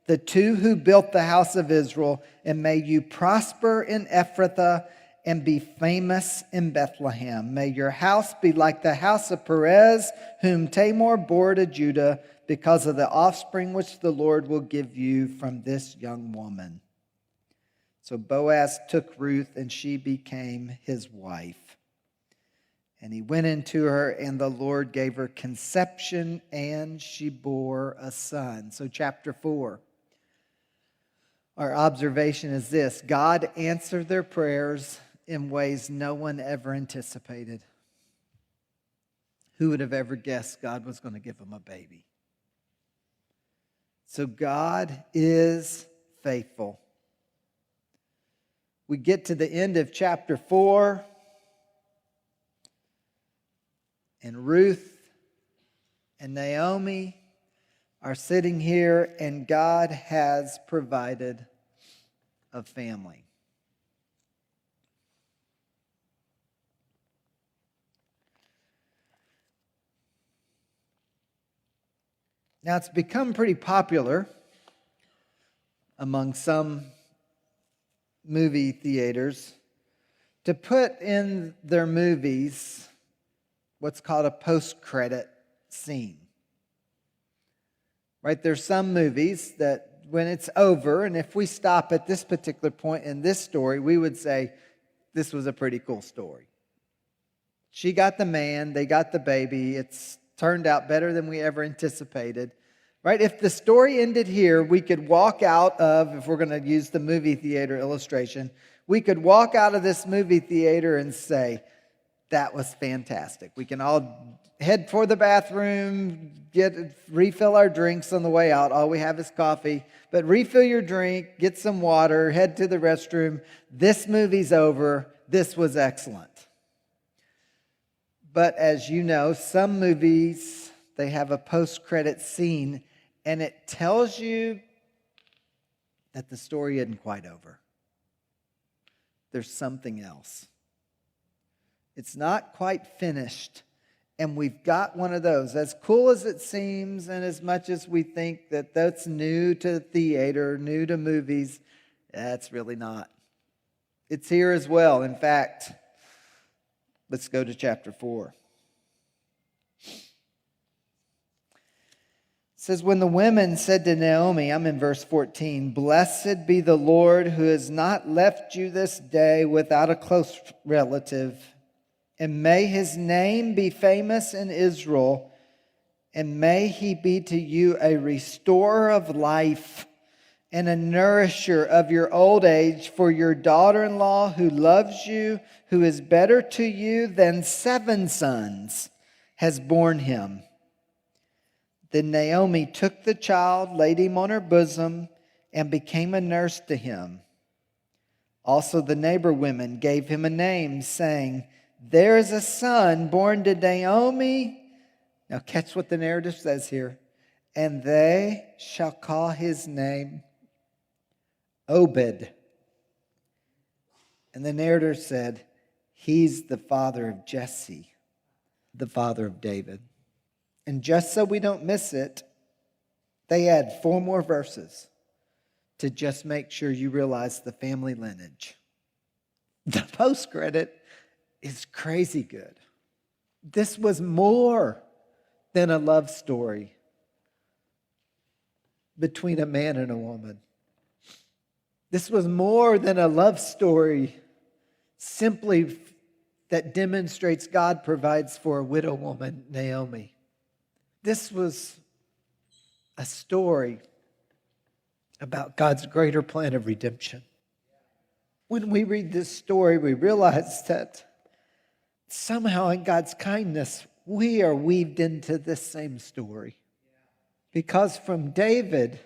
the two who built the house of Israel, and may you prosper in Ephrathah and be famous in Bethlehem. May your house be like the house of Perez, whom Tamar bore to Judah, because of the offspring which the Lord will give you from this young woman. So Boaz took Ruth, and she became his wife. And he went into her, and the Lord gave her conception, and she bore a son. So chapter 4. Our observation is this: God answered their prayers in ways no one ever anticipated. Who would have ever guessed God was going to give them a baby? So God is faithful. We get to the end of chapter 4, and Ruth and Naomi are sitting here, and God has provided a family. Now, it's become pretty popular among some movie theaters to put in their movies what's called a post-credit scene. Right? There's some movies that when it's over, and if we stop at this particular point in this story, we would say, this was a pretty cool story. She got the man, they got the baby, it's turned out better than we ever anticipated. Right? If the story ended here, we could walk out of, if we're going to use the movie theater illustration, we could walk out of this movie theater and say, that was fantastic. We can all head for the bathroom, refill our drinks on the way out. All we have is coffee. But refill your drink, get some water, head to the restroom. This movie's over. This was excellent. But as you know, some movies, they have a post-credit scene, and it tells you that the story isn't quite over. There's something else. It's not quite finished. And we've got one of those. As cool as it seems, and as much as we think that that's new to theater, new to movies, that's really not. It's here as well. In fact, let's go to chapter 4. It says, when the women said to Naomi, I'm in verse 14, blessed be the Lord who has not left you this day without a close relative, and may his name be famous in Israel, and may he be to you a restorer of life and a nourisher of your old age, for your daughter-in-law who loves you, who is better to you than 7 sons, has borne him. Then Naomi took the child, laid him on her bosom, and became a nurse to him. Also the neighbor women gave him a name, saying, there is a son born to Naomi. Now catch what the narrative says here. And they shall call his name Obed. And the narrator said, he's the father of Jesse, the father of David. And just so we don't miss it, they add 4 more verses to just make sure you realize the family lineage. The post-credit is crazy good. This was more than a love story between a man and a woman. This was more than a love story simply that demonstrates God provides for a widow woman, Naomi. This was a story about God's greater plan of redemption. When we read this story, we realize that somehow in God's kindness, we are weaved into this same story. Because from David,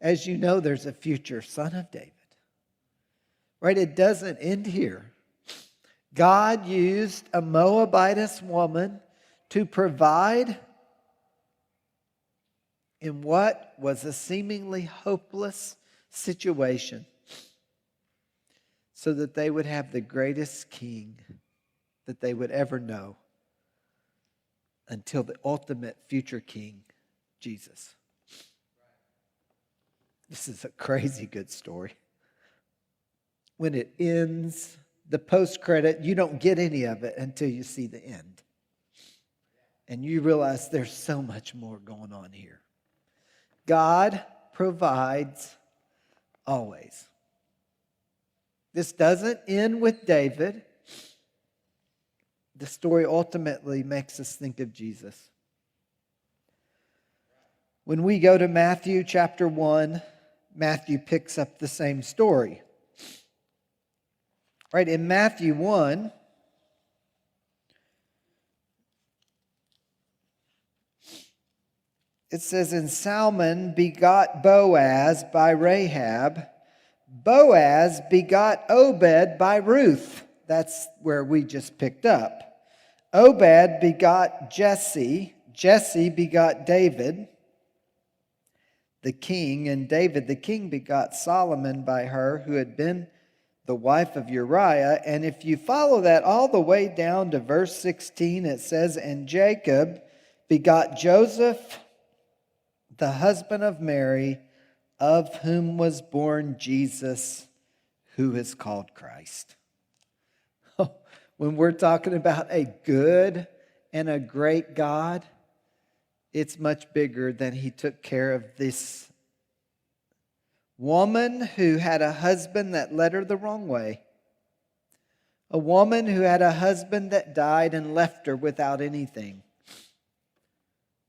as you know, there's a future son of David. Right? It doesn't end here. God used a Moabitess woman to provide in what was a seemingly hopeless situation so that they would have the greatest king that they would ever know until the ultimate future king, Jesus. This is a crazy good story. When it ends, the post-credit, you don't get any of it until you see the end. And you realize there's so much more going on here. God provides always. This doesn't end with David. The story ultimately makes us think of Jesus. When we go to Matthew chapter 1, Matthew picks up the same story. Right, in Matthew 1, it says, "And Salmon begot Boaz by Rahab. Boaz begot Obed by Ruth." That's where we just picked up. Obed begot Jesse. Jesse begot David, the king. And David, the king, begot Solomon by her, who had been the wife of Uriah. And if you follow that all the way down to verse 16, it says, "And Jacob begot Joseph, the husband of Mary, of whom was born Jesus, who is called Christ." When we're talking about a good and a great God, it's much bigger than He took care of this woman who had a husband that led her the wrong way. A woman who had a husband that died and left her without anything.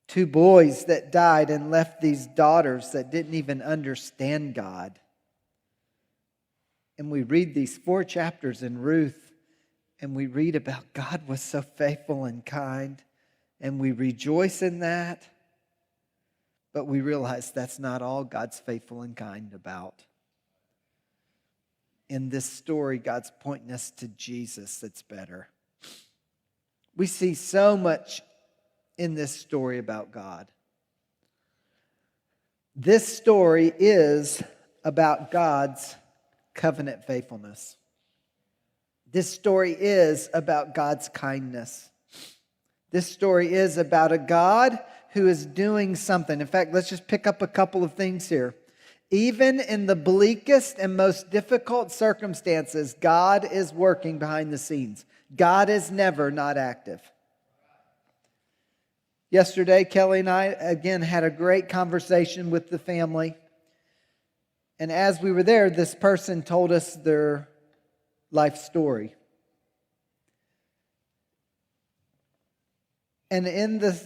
2 boys that died and left these daughters that didn't even understand God. And we read these 4 chapters in Ruth, and we read about God was so faithful and kind, and we rejoice in that. But we realize that's not all God's faithful and kind about. In this story, God's pointing us to Jesus that's better. We see so much in this story about God. This story is about God's covenant faithfulness. This story is about God's kindness. This story is about a God who is doing something. In fact, let's just pick up a couple of things here. Even in the bleakest and most difficult circumstances, God is working behind the scenes. God is never not active. Yesterday, Kelly and I, again, had a great conversation with the family. And as we were there, this person told us their life story. And in the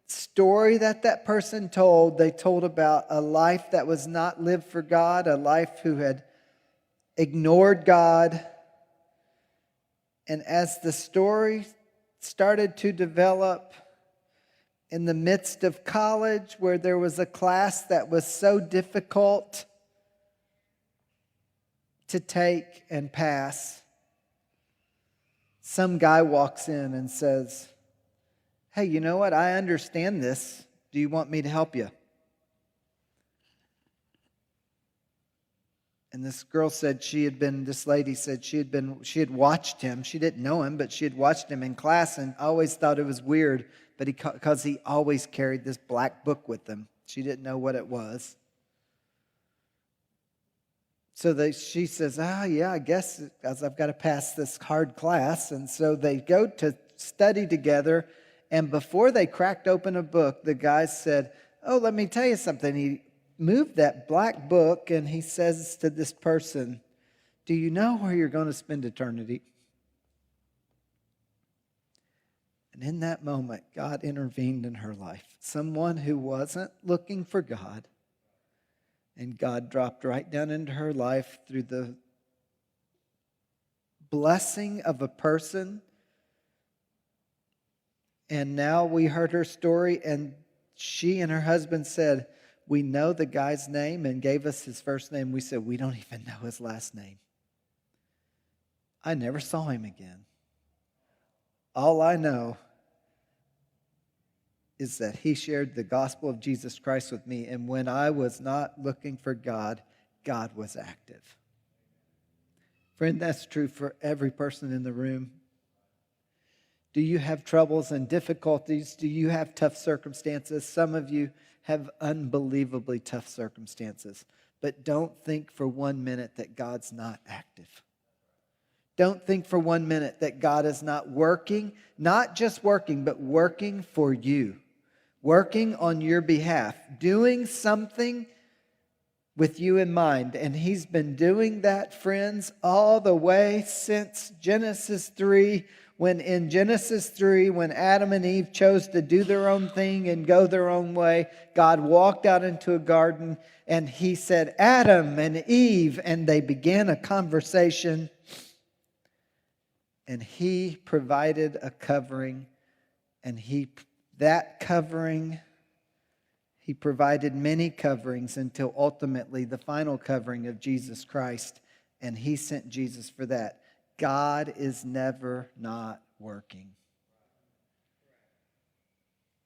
story that person told, they told about a life that was not lived for God, a life who had ignored God. And as the story started to develop in the midst of college, where there was a class that was so difficult to take and pass, some guy walks in and says, "Hey, you know what? I understand this. Do you want me to help you?" And this girl said this lady said she had watched him. She didn't know him, but she had watched him in class and always thought it was weird, but because he always carried this black book with him. She didn't know what it was. So she says, yeah, I guess as I've got to pass this hard class. And so they go to study together. And before they cracked open a book, the guy said, "Oh, let me tell you something." He moved that black book and he says to this person, Do you know where you're going to spend eternity? And in that moment, God intervened in her life. Someone who wasn't looking for God, and God dropped right down into her life through the blessing of a person. And now we heard her story, and she and her husband said, we know the guy's name, and gave us his first name. We said, we don't even know his last name. I never saw him again. All I know is that he shared the gospel of Jesus Christ with me. And when I was not looking for God, God was active. Friend, that's true for every person in the room. Do you have troubles and difficulties? Do you have tough circumstances? Some of you have unbelievably tough circumstances. But don't think for 1 minute that God's not active. Don't think for 1 minute that God is not working, not just working, but working for you. Working on your behalf, doing something with you in mind. And He's been doing that, friends, all the way since Genesis 3. When in Genesis 3, when Adam and Eve chose to do their own thing and go their own way, God walked out into a garden and He said, Adam and Eve, and they began a conversation. And He provided a covering, and that covering, He provided many coverings until ultimately the final covering of Jesus Christ. And He sent Jesus for that. God is never not working.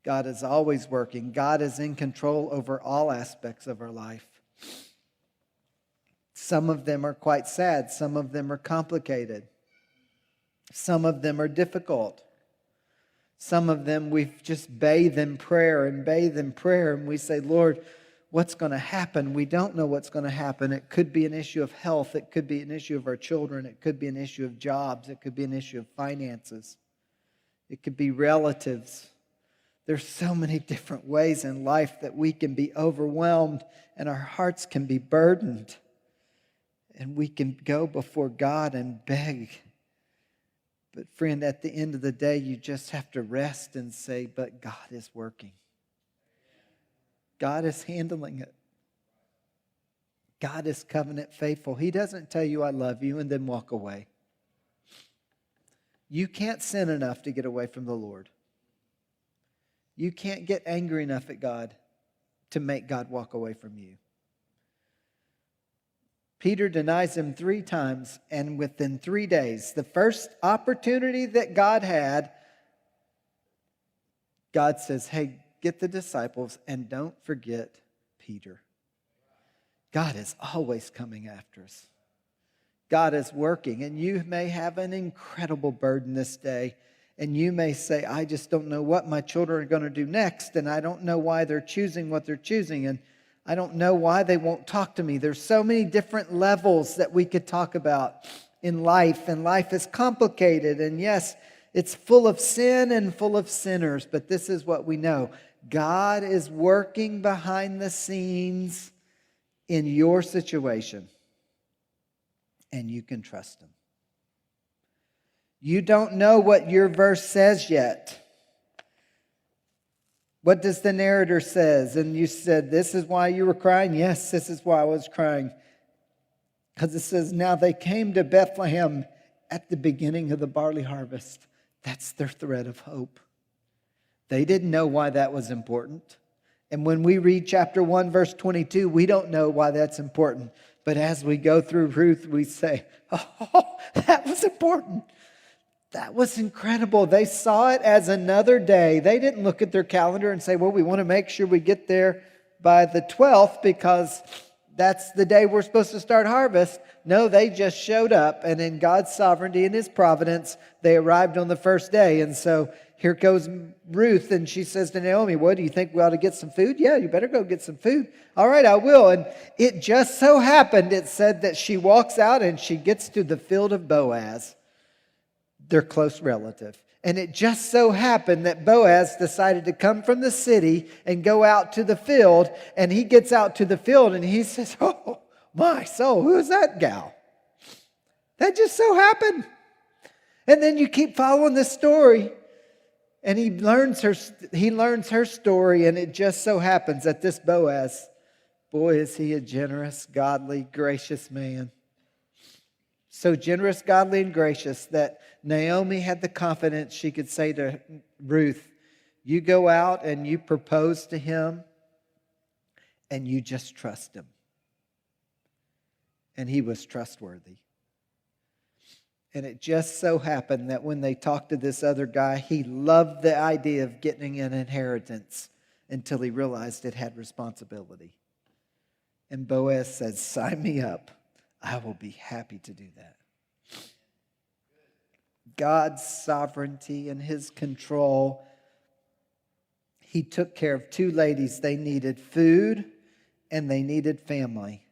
God is always working. God is in control over all aspects of our life. Some of them are quite sad. Some of them are complicated. Some of them are difficult. Some of them we just bathe in prayer, and we say, Lord, what's going to happen? We don't know what's going to happen. It could be an issue of health. It could be an issue of our children. It could be an issue of jobs. It could be an issue of finances. It could be relatives. There's so many different ways in life that we can be overwhelmed and our hearts can be burdened. And we can go before God and beg. But friend, at the end of the day, you just have to rest and say, but God is working. God is handling it. God is covenant faithful. He doesn't tell you, I love you, and then walk away. You can't sin enough to get away from the Lord. You can't get angry enough at God to make God walk away from you. Peter denies Him 3 times, and within 3 days, the first opportunity that God had, God says, hey, get the disciples and don't forget Peter. God is always coming after us. God is working, and you may have an incredible burden this day, and you may say, I just don't know what my children are going to do next, and I don't know why they're choosing what they're choosing, and I don't know why they won't talk to me. There's so many different levels that we could talk about in life, and life is complicated, and yes, it's full of sin and full of sinners, but this is what we know. God is working behind the scenes in your situation, and you can trust Him. You don't know what your verse says yet. What does the narrator says? And you said, this is why you were crying? Yes, this is why I was crying. Because it says, now they came to Bethlehem at the beginning of the barley harvest. That's their thread of hope. They didn't know why that was important. And when we read chapter 1, verse 22, we don't know why that's important. But as we go through Ruth, we say, oh, that was important. That was incredible. They saw it as another day. They didn't look at their calendar and say, well, we want to make sure we get there by the 12th because that's the day we're supposed to start harvest. No, they just showed up, and in God's sovereignty and His providence, they arrived on the first day. And so here goes Ruth, and she says to Naomi, what, do you think we ought to get some food? Yeah, you better go get some food. All right, I will. And it just so happened, it said that she walks out and she gets to the field of Boaz, their close relative. And it just so happened that Boaz decided to come from the city and go out to the field. And he gets out to the field and he says, oh, my soul, who is that gal? That just so happened. And then you keep following this story, and he learns her story, and it just so happens that this Boaz, boy, is he a generous, godly, gracious man. So generous, godly, and gracious that Naomi had the confidence she could say to Ruth, you go out and you propose to him, and you just trust him. And he was trustworthy. And it just so happened that when they talked to this other guy, he loved the idea of getting an inheritance until he realized it had responsibility. And Boaz said, sign me up. I will be happy to do that. God's sovereignty and his control. He took care of two ladies. They needed food and they needed family.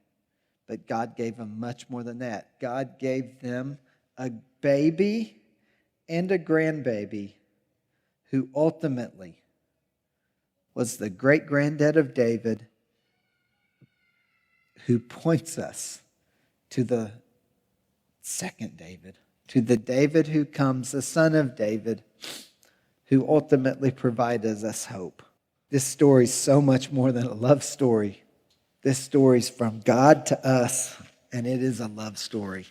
But God gave them much more than that. God gave them a baby and a grandbaby who ultimately was the great-granddad of David, who points us to the second David, to the David who comes, the son of David, who ultimately provides us hope. This story is so much more than a love story. This story is from God to us, and it is a love story.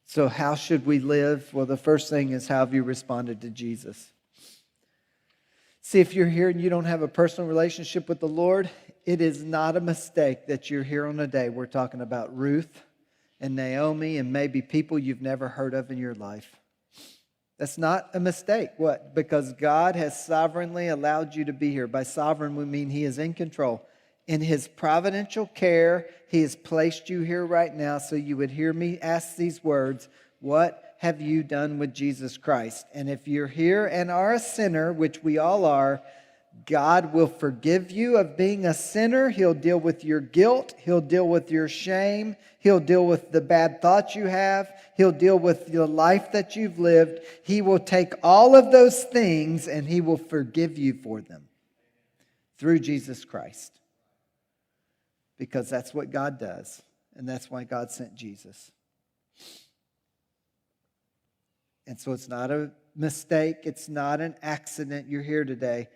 So how should we live? Well, the first thing is, how have you responded to Jesus? See, if you're here and you don't have a personal relationship with the Lord, it is not a mistake that you're here on a day. We're talking about Ruth and Naomi and maybe people you've never heard of in your life. That's not a mistake. What? Because God has sovereignly allowed you to be here. By sovereign, we mean he is in control. In his providential care, he has placed you here right now so you would hear me ask these words. What have you done with Jesus Christ? And if you're here and are a sinner, which we all are, God will forgive you of being a sinner. He'll deal with your guilt. He'll deal with your shame. He'll deal with the bad thoughts you have. He'll deal with the life that you've lived. He will take all of those things and he will forgive you for them through Jesus Christ. Because that's what God does. And that's why God sent Jesus. And so it's not a mistake. It's not an accident you're here today.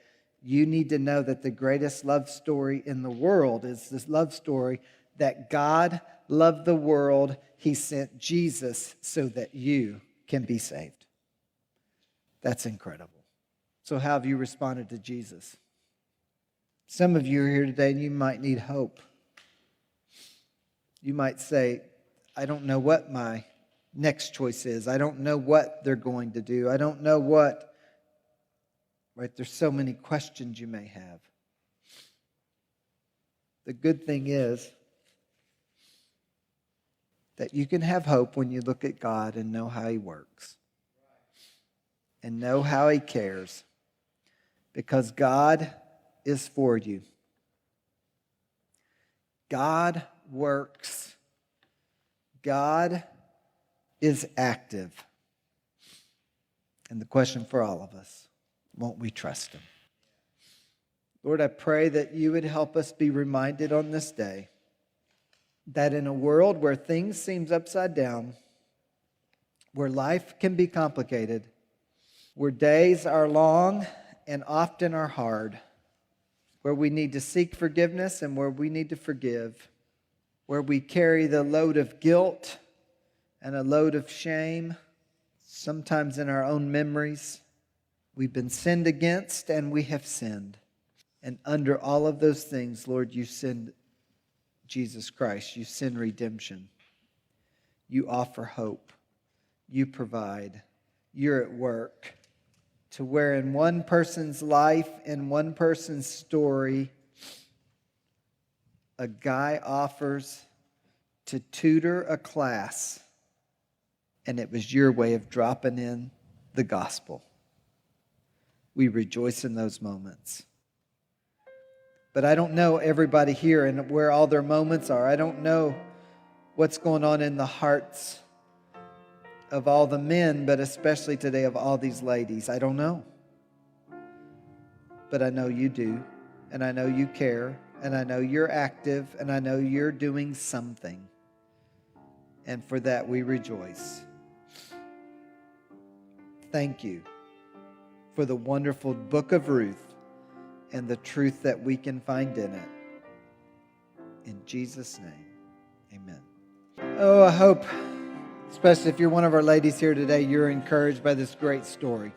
You need to know that the greatest love story in the world is this love story that God loved the world. He sent Jesus so that you can be saved. That's incredible. So how have you responded to Jesus? Some of you are here today and you might need hope. You might say, I don't know what my next choice is. I don't know what they're going to do. I don't know what. Right? There's so many questions you may have. The good thing is that you can have hope when you look at God and know how he works. And know how he cares. Because God is for you. God works. God is active. And the question for all of us, won't we trust him? Lord, I pray that you would help us be reminded on this day that in a world where things seem upside down, where life can be complicated, where days are long and often are hard, where we need to seek forgiveness and where we need to forgive, where we carry the load of guilt and a load of shame, sometimes in our own memories. We've been sinned against and we have sinned. And under all of those things, Lord, you send Jesus Christ. You send redemption. You offer hope. You provide. You're at work. To where in one person's life, in one person's story, a guy offers to tutor a class, and it was your way of dropping in the gospel. We rejoice in those moments. But I don't know everybody here and where all their moments are. I don't know what's going on in the hearts of all the men, but especially today of all these ladies. I don't know. But I know you do, and I know you care, and I know you're active, and I know you're doing something. And for that we rejoice. thank you for the wonderful book of Ruth and the truth that we can find in it. In Jesus' name, amen. Oh, I hope, especially if you're one of our ladies here today, you're encouraged by this great story.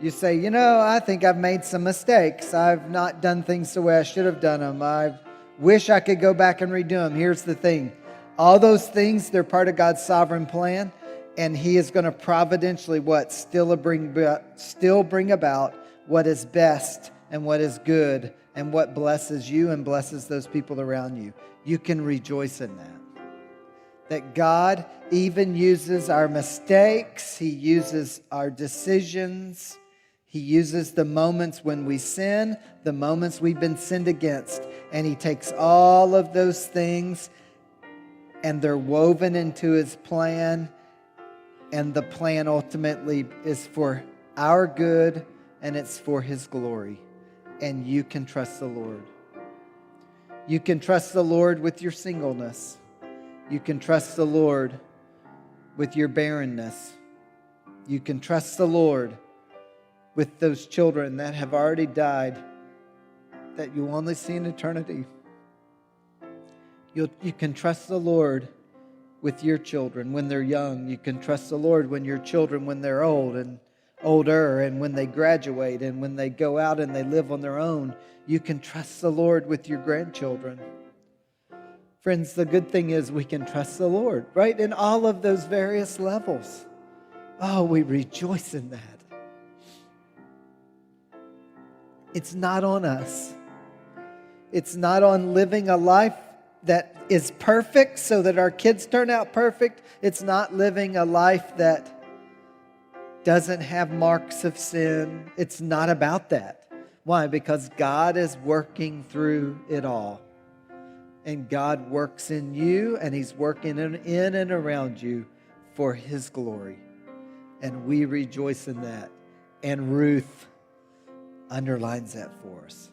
You say, I think I've made some mistakes. I've not done things the way I should have done them. I wish I could go back and redo them. Here's the thing. All those things, they're part of God's sovereign plan. And He is going to providentially still bring about what is best and what is good and what blesses you and blesses those people around you. You can rejoice in that. That God even uses our mistakes. He uses our decisions. He uses the moments when we sin, the moments we've been sinned against. And He takes all of those things and they're woven into His plan. And the plan ultimately is for our good and it's for His glory. And you can trust the Lord. You can trust the Lord with your singleness. You can trust the Lord with your barrenness. You can trust the Lord with those children that have already died that you'll only see in eternity. You can trust the Lord with your children when they're young. You can trust the Lord when your children, when they're old and older, and when they graduate and when they go out and they live on their own. You can trust the Lord with your grandchildren. Friends, the good thing is we can trust the Lord, right? In all of those various levels. Oh, we rejoice in that. It's not on us. It's not on living a life that is perfect so that our kids turn out perfect. It's not living a life that doesn't have marks of sin. It's not about that. Why? Because God is working through it all. And God works in you, and He's working in and around you for His glory. And we rejoice in that. And Ruth underlines that for us.